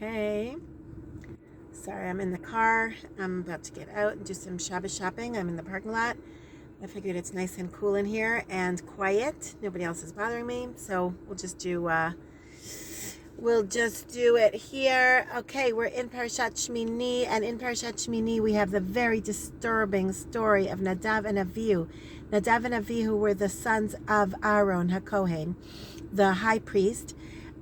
Hey, sorry, I'm in the car. I'm about to get out and do some Shabbos shopping. I'm in the parking lot. I figured it's nice and cool in here and quiet. Nobody else is bothering me, so we'll just do it here. Okay, we're in Parashat Shmini, and in Parashat Shmini we have the very disturbing story of Nadav and Avihu. Nadav and Avihu were the sons of Aaron HaKohen, the high priest.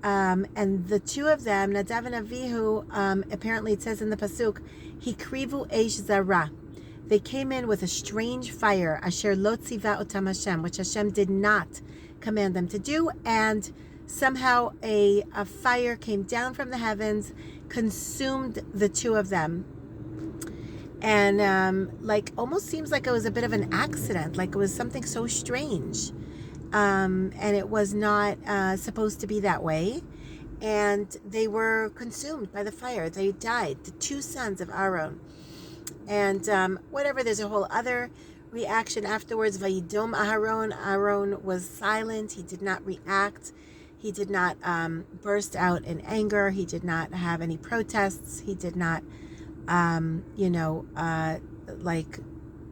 And the two of them, Nadav and Avihu, apparently it says in the pasuk, Hikrivu eish zara. They came in with a strange fire, asher lo tziva otam Hashem, which Hashem did not command them to do, and somehow a fire came down from the heavens, consumed the two of them, and like almost seems like it was a bit of an accident, like it was something so strange. And it was not supposed to be that way. And they were consumed by the fire. They died, the two sons of Aaron. And whatever, there's a whole other reaction afterwards. Vayidom Aharon. Aaron was silent. He did not react. He did not burst out in anger. He did not have any protests. He did not, like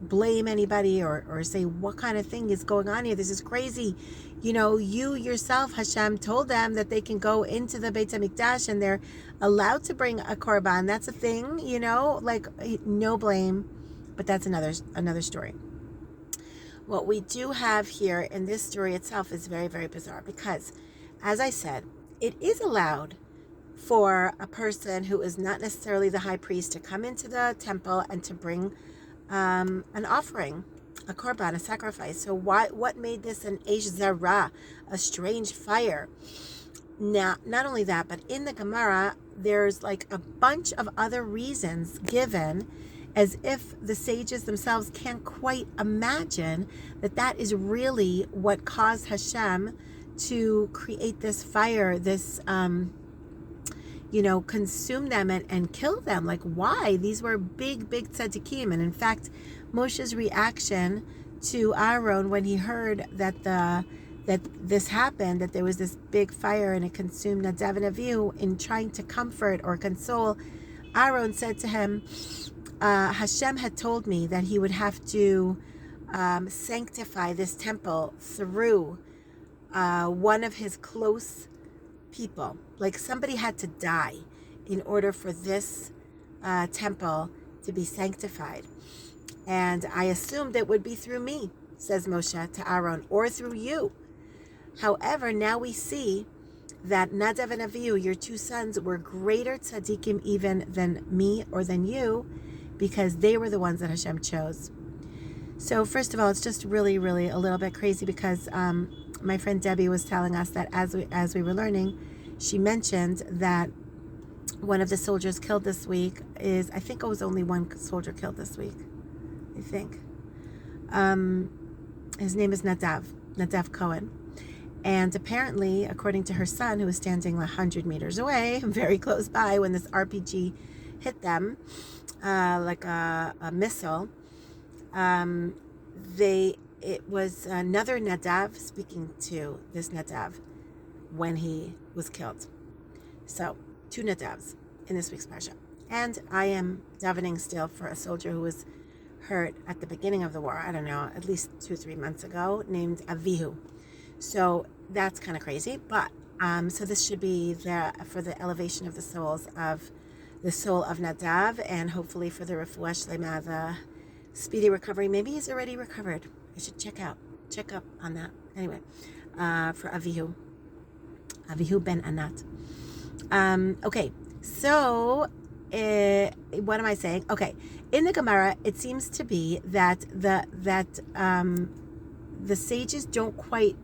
blame anybody or say what kind of thing is going on here. This is crazy. You yourself, Hashem, told them that they can go into the Beit HaMikdash and they're allowed to bring a korban. That's a thing, like no blame, but that's another story. What we do have here in this story itself is very, very bizarre because, as I said, it is allowed for a person who is not necessarily the high priest to come into the temple and to bring an offering, a korban, a sacrifice. So what made this an eish zara, a strange fire? Now, not only that, but in the Gemara, there's like a bunch of other reasons given, as if the sages themselves can't quite imagine that is really what caused Hashem to create this fire, this consume them and kill them. Like, why? These were big tzaddikim. And in fact, Moshe's reaction to Aaron when he heard that this happened, that there was this big fire and it consumed Nadav and Avihu, in trying to comfort or console Aaron, said to him, Hashem had told me that he would have to sanctify this temple through one of his close people. Like somebody had to die in order for this temple to be sanctified. And I assumed it would be through me, says Moshe to Aaron, or through you. However, now we see that Nadav and Avihu, your two sons, were greater tzaddikim even than me or than you, because they were the ones that Hashem chose. So first of all, it's just really, really a little bit crazy because my friend Debbie was telling us that as we were learning, she mentioned that one of the soldiers killed this week I think it was only one soldier killed this week, I think. His name is Nadav Cohen. And apparently, according to her son, who was standing 100 meters away, very close by, when this RPG hit them, like a missile, it was another Nadav speaking to this Nadav when he was killed. So, two Nadavs in this week's parsha. And I am davening still for a soldier who was hurt at the beginning of the war, I don't know, at least 2-3 months ago, named Avihu. So that's kind of crazy, but so this should be for the elevation of the soul of Nadav, and hopefully for the refuah shlema, the speedy recovery. Maybe he's already recovered. I should check up on that. Anyway, for Avihu ben Anat. Okay, so what am I saying? Okay, in the Gemara, it seems to be that the sages don't quite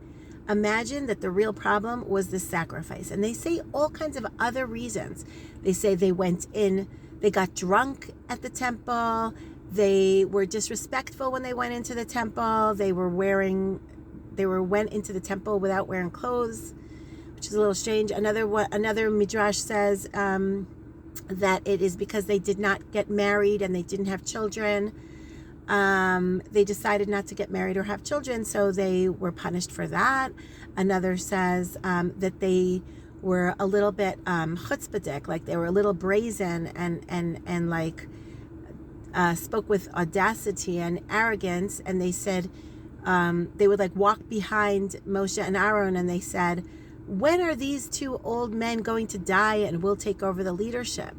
imagine that the real problem was the sacrifice, and they say all kinds of other reasons. They say they went in, they got drunk at the temple, they were disrespectful when they went into the temple, they went into the temple without wearing clothes, which is a little strange. Another midrash says that it is because they did not get married and they didn't have children. They decided not to get married or have children, so they were punished for that. Another says that they were a little bit chutzpahdik, like they were a little brazen and like spoke with audacity and arrogance, and they said they would like walk behind Moshe and Aaron, and they said, when are these two old men going to die and we'll take over the leadership?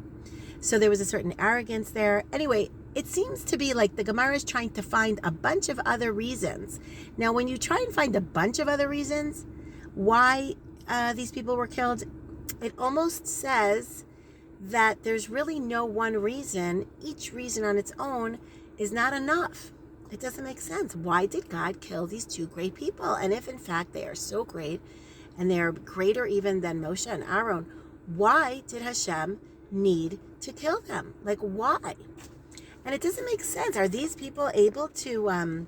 So there was a certain arrogance there. Anyway, it seems to be like the Gemara is trying to find a bunch of other reasons. Now, when you try and find a bunch of other reasons why these people were killed, it almost says that there's really no one reason. Each reason on its own is not enough. It doesn't make sense. Why did God kill these two great people? And if in fact they are so great, and they are greater even than Moshe and Aaron, why did Hashem need to kill them? Like, why? And it doesn't make sense. Are these people able to,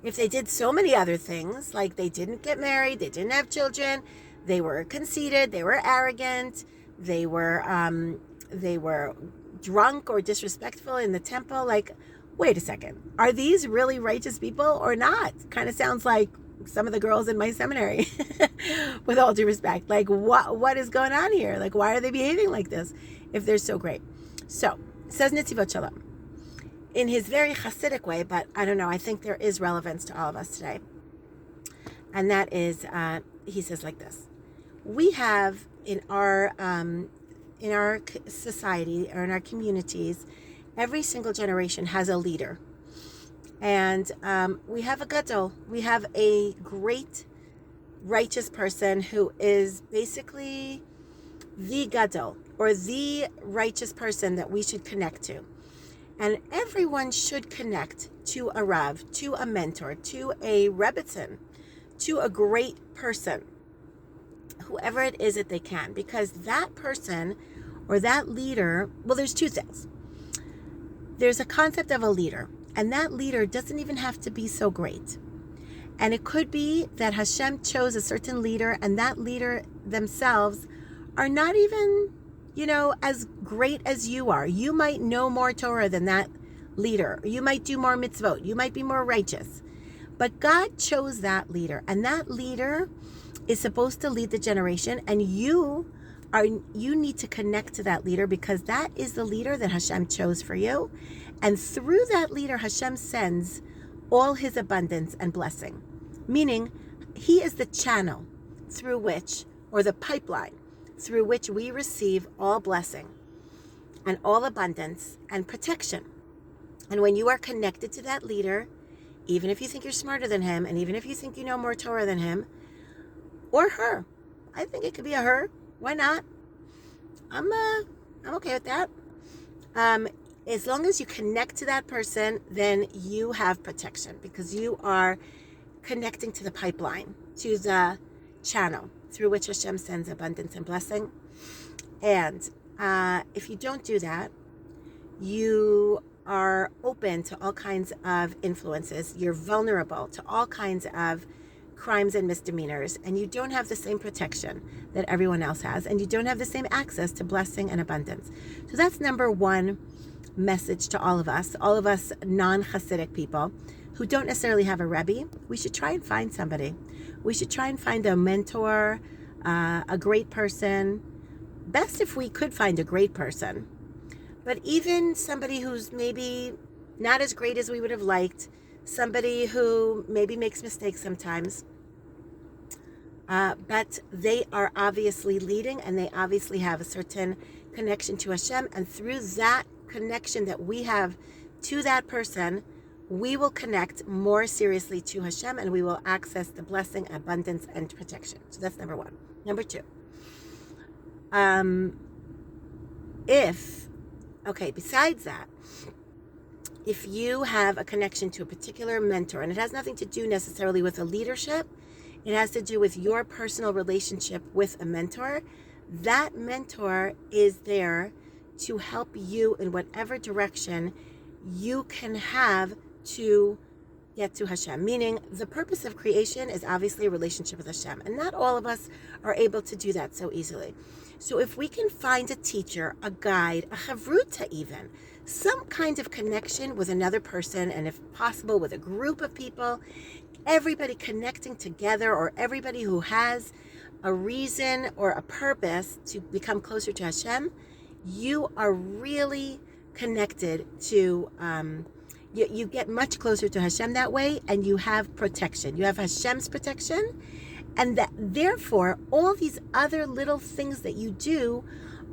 if they did so many other things, like they didn't get married, they didn't have children, they were conceited, they were arrogant, they were drunk or disrespectful in the temple, like, wait a second, are these really righteous people or not? Kind of sounds like some of the girls in my seminary, with all due respect. Like, what is going on here? Like, why are they behaving like this if they're so great? So, says Nitzivot Shalom, in his very Hasidic way, but I don't know, I think there is relevance to all of us today. And that is, he says like this: we have in our society or in our communities, every single generation has a leader. And we have a gadol. We have a great righteous person who is basically the gadol, or the righteous person that we should connect to. And everyone should connect to a Rav, to a mentor, to a Rebbitzin, to a great person, whoever it is that they can. Because that person or that leader, well, there's two things. There's a concept of a leader. And that leader doesn't even have to be so great. And it could be that Hashem chose a certain leader, and that leader themselves are not even, as great as you are. You might know more Torah than that leader. You might do more mitzvot. You might be more righteous. But God chose that leader, and that leader is supposed to lead the generation, and you need to connect to that leader, because that is the leader that Hashem chose for you. And through that leader, Hashem sends all his abundance and blessing. Meaning, he is the channel through which, or the pipeline, through which we receive all blessing and all abundance and protection. And when you are connected to that leader, even if you think you're smarter than him, and even if you think you know more Torah than him, or her, I think it could be a her, why not? I'm okay with that. As long as you connect to that person, then you have protection, because you are connecting to the pipeline, to the channel through which Hashem sends abundance and blessing. And if you don't do that, you are open to all kinds of influences. You're vulnerable to all kinds of crimes and misdemeanors, and you don't have the same protection that everyone else has, and you don't have the same access to blessing and abundance. So that's number one message to all of us non-Hasidic people who don't necessarily have a Rebbe. We should try and find somebody. We should try and find a mentor, a great person. Best if we could find a great person. But even somebody who's maybe not as great as we would have liked, somebody who maybe makes mistakes sometimes, but they are obviously leading, and they obviously have a certain connection to Hashem, and through that connection that we have to that person, we will connect more seriously to Hashem, and we will access the blessing, abundance, and protection. So that's number one. Number two, besides that, if you have a connection to a particular mentor, and it has nothing to do necessarily with a leadership, it has to do with your personal relationship with a mentor, that mentor is there to help you in whatever direction you can have to get to Hashem. Meaning, the purpose of creation is obviously a relationship with Hashem, and not all of us are able to do that so easily. So if we can find a teacher, a guide, a chavruta even, some kind of connection with another person, and if possible with a group of people, everybody connecting together, or everybody who has a reason or a purpose to become closer to Hashem, you are really connected to, you get much closer to Hashem that way, and you have protection. You have Hashem's protection, and that therefore all these other little things that you do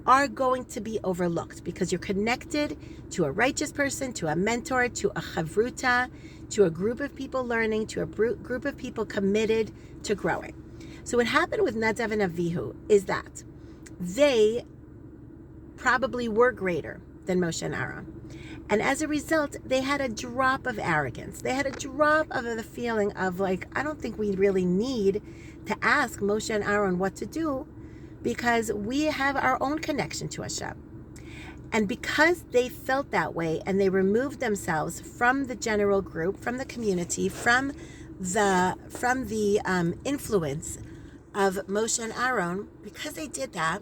are going to be overlooked because you're connected to a righteous person, to a mentor, to a chavruta, to a group of people learning, to a group of people committed to growing. So what happened with Nadav and Avihu is that they probably were greater than Moshe and Aaron. And as a result, they had a drop of arrogance. They had a drop of the feeling of like, I don't think we really need to ask Moshe and Aaron what to do because we have our own connection to Hashem. And because they felt that way and they removed themselves from the general group, from the community, from the influence of Moshe and Aaron, because they did that,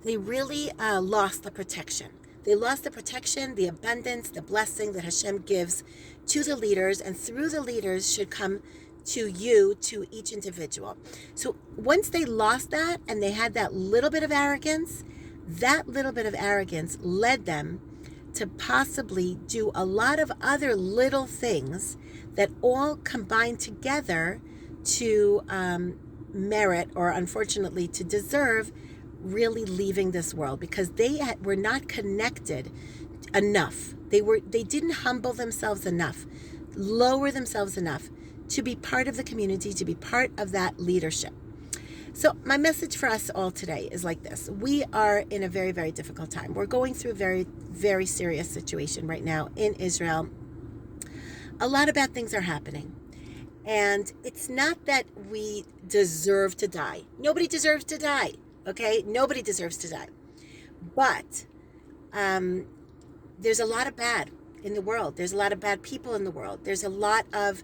they really lost the protection. They lost the protection, the abundance, the blessing that Hashem gives to the leaders, and through the leaders should come to you, to each individual. So once they lost that and they had that little bit of arrogance, that little bit of arrogance led them to possibly do a lot of other little things that all combined together to merit, or unfortunately to deserve, really leaving this world, because they were not connected enough. They didn't humble themselves enough, lower themselves enough to be part of the community, to be part of that leadership. So my message for us all today is like this. We are in a very, very difficult time. We're going through a very, very serious situation right now in Israel. A lot of bad things are happening. And it's not that we deserve to die. Nobody deserves to die. Okay? Nobody deserves to die. But there's a lot of bad in the world. There's a lot of bad people in the world. There's a lot of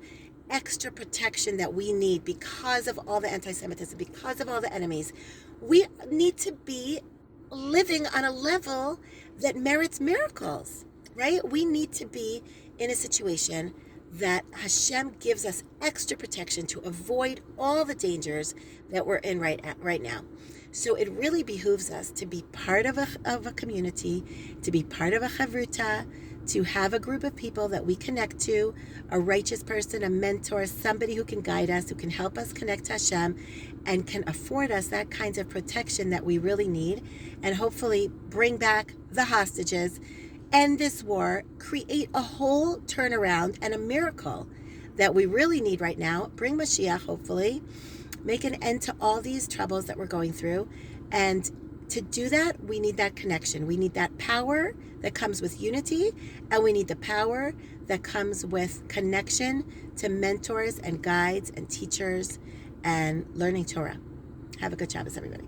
extra protection that we need because of all the anti-Semitism, because of all the enemies. We need to be living on a level that merits miracles, right? We need to be in a situation that Hashem gives us extra protection to avoid all the dangers that we're in right now. So it really behooves us to be part of a community, to be part of a chavruta, to have a group of people that we connect to, a righteous person, a mentor, somebody who can guide us, who can help us connect to Hashem, and can afford us that kind of protection that we really need, and hopefully bring back the hostages, end this war, create a whole turnaround and a miracle that we really need right now, bring Mashiach, hopefully, make an end to all these troubles that we're going through. And to do that, we need that connection. We need that power that comes with unity, and we need the power that comes with connection to mentors and guides and teachers and learning Torah. Have a good Shabbos, everybody.